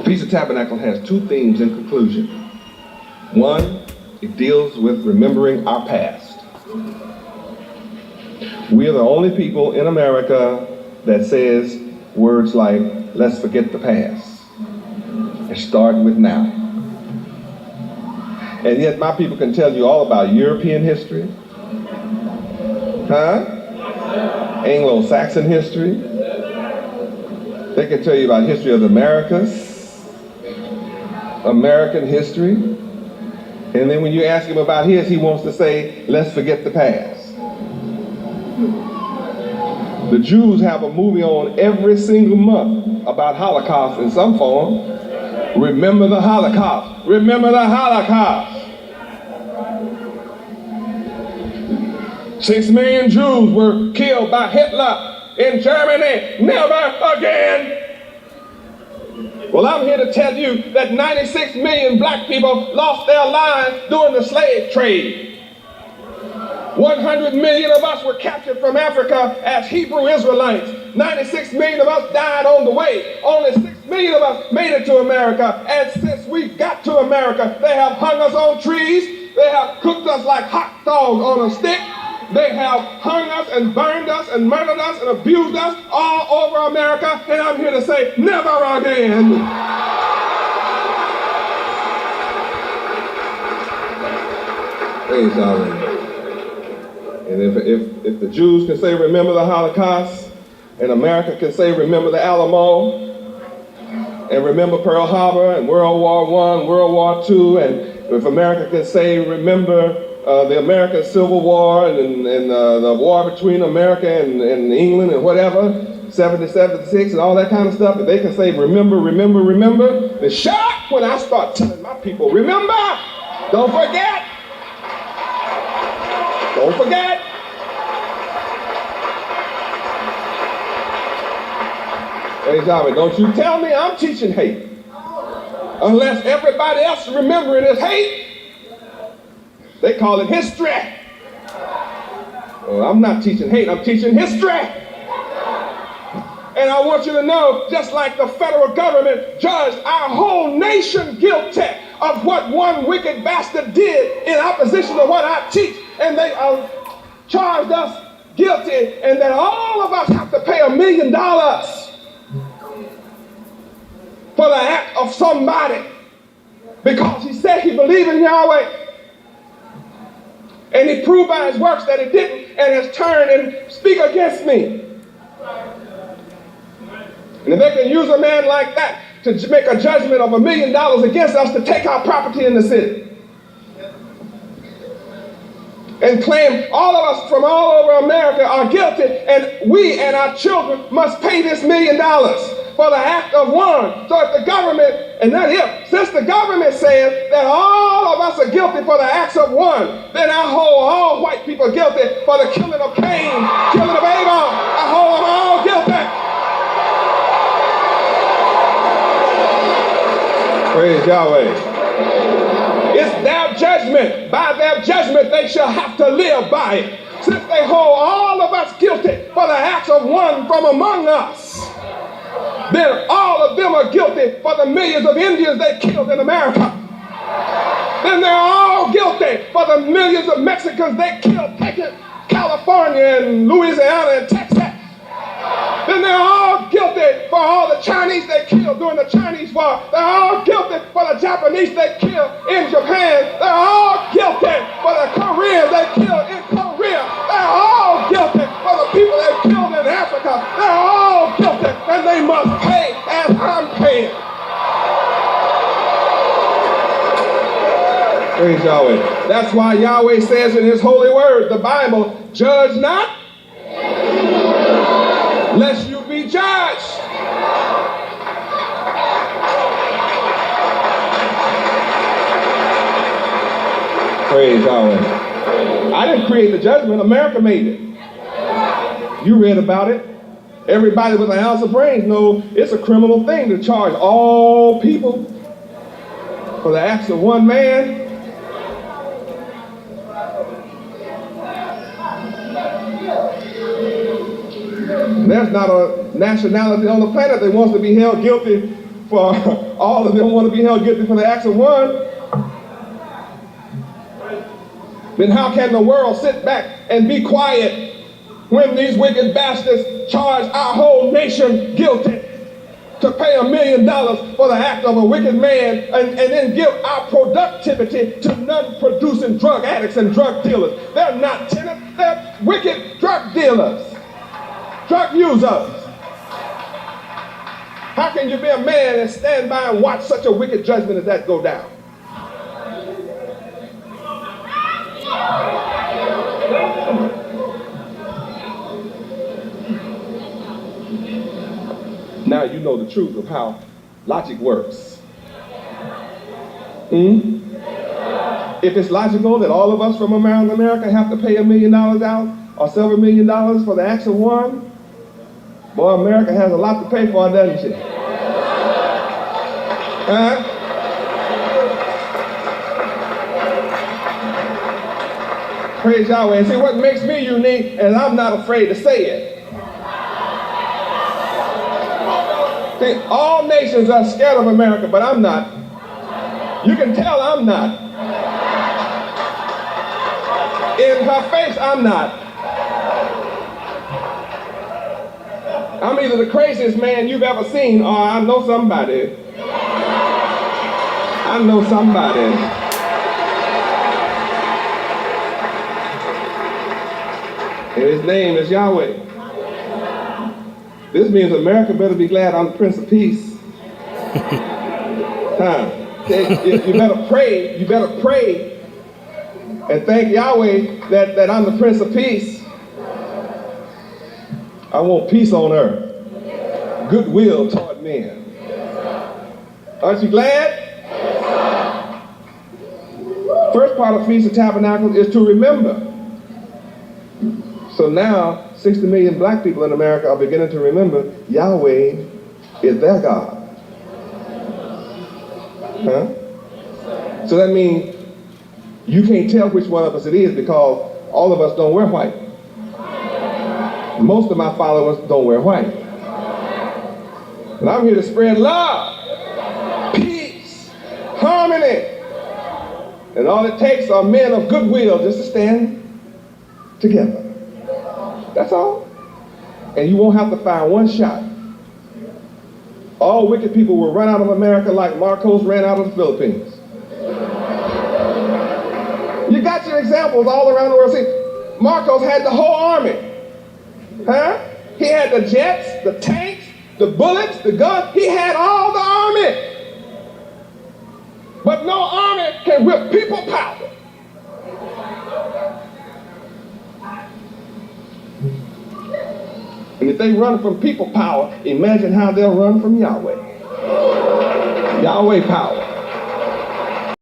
Feast of Tabernacle has two themes in conclusion. One, it deals with remembering our past. We are the only people in America that says words like, let's forget the past and start with now. And yet my people can tell you all about European history, Anglo-Saxon history. They can tell you about history of the Americas, American history. And then when you ask him about his, he wants to say, let's forget the past. The Jews have a movie on every single month about Holocaust in some form. Remember the Holocaust. Remember the Holocaust. 6 million Jews were killed by Hitler in Germany. Never again. Well, I'm here to tell you that 96 million black people lost their lives during the slave trade. 100 million of us were captured from Africa as Hebrew Israelites. 96 million of us died on the way. Only 6 million of us made it to America. And since we got to America, they have hung us on trees. They have cooked us like hot dogs on a stick. They have hung us and burned us and murdered us and abused us all over America. And I'm here to say, never again. Praise Yahweh. And if the Jews can say, remember the Holocaust, and America can say, remember the Alamo, and remember Pearl Harbor, and World War I, World War II, and if America can say, remember the American Civil War, and the war between America and England, and whatever, 76, and all that kind of stuff, if they can say, remember, remember, remember, the shock when I start telling my people, remember, don't forget. Don't forget. Praise Yahweh. Don't you tell me I'm teaching hate. Unless everybody else remembering is hate. They call it history. Well, I'm not teaching hate, I'm teaching history. And I want you to know, just like the federal government judged our whole nation guilty of what one wicked bastard did in opposition to what I teach, and they charged us guilty, and that all of us have to pay $1 million for the act of somebody because he said he believed in Yahweh, and he proved by his works that he didn't, and has turned and speak against me. And if they can use a man like that to make a judgment of $1 million against us to take our property in the city and claim all of us from all over America are guilty, and we and our children must pay this $1 million for the act of one. So if the government, and not if, since the government says that all of us are guilty for the acts of one, then I hold all white people guilty for the killing of Cain, killing of Abel. I hold them all guilty. Praise Yahweh. It's their judgment. By their judgment, they shall have to live by it. Since they hold all of us guilty for the acts of one from among us, then all of them are guilty for the millions of Indians they killed in America. Then they're all guilty for the millions of Mexicans they killed, taking California and Louisiana and Texas. Then they're all guilty for all the Chinese they killed during the Chinese War. They're all guilty for the Japanese they killed in Japan. They're all guilty for the Koreans they killed in Korea. They're all guilty for the people they killed in Africa. They're all guilty, and they must pay as I'm paying. Praise Yahweh. That's why Yahweh says in his holy word, the Bible, judge not, lest you be judged. Praise Yahweh. I didn't create the judgment. America made it. You read about it. Everybody with an ounce of brains knows it's a criminal thing to charge all people for the acts of one man. There's not a nationality on the planet that wants to be held guilty for all of them want to be held guilty for the acts of one. Then how can the world sit back and be quiet when these wicked bastards charge our whole nation guilty to pay $1 million for the act of a wicked man and then give our productivity to non-producing drug addicts and drug dealers? They're not tenants, they're wicked drug dealers, drug users. How can you be a man and stand by and watch such a wicked judgment as that go down? Now you know the truth of how logic works. If it's logical that all of us from around America have to pay $1 million out or several $1 million for the acts of one, boy, America has a lot to pay for, doesn't she? Huh? Praise Yahweh. And see, what makes me unique is I'm not afraid to say it. See, all nations are scared of America, but I'm not. You can tell I'm not. In her face, I'm not. I'm either the craziest man you've ever seen, or I know somebody. I know somebody. And his name is Yahweh. This means America better be glad I'm the Prince of Peace. You better pray. You better pray and thank Yahweh that I'm the Prince of Peace. I want peace on earth, goodwill toward men. Aren't you glad? First part of Feast of Tabernacles is to remember. So now, 60 million black people in America are beginning to remember Yahweh is their God. Huh? So that means you can't tell which one of us it is because all of us don't wear white. Most of my followers don't wear white. And I'm here to spread love, peace, harmony. And all it takes are men of goodwill just to stand together. That's all. And you won't have to fire one shot. All wicked people will run out of America like Marcos ran out of the Philippines. You got your examples all around the world. See, Marcos had the whole army. Huh? He had the jets, the tanks, the bullets, the guns. He had all the army. But no army can whip people power. And if they run from people power, imagine how they'll run from Yahweh. Yahweh power.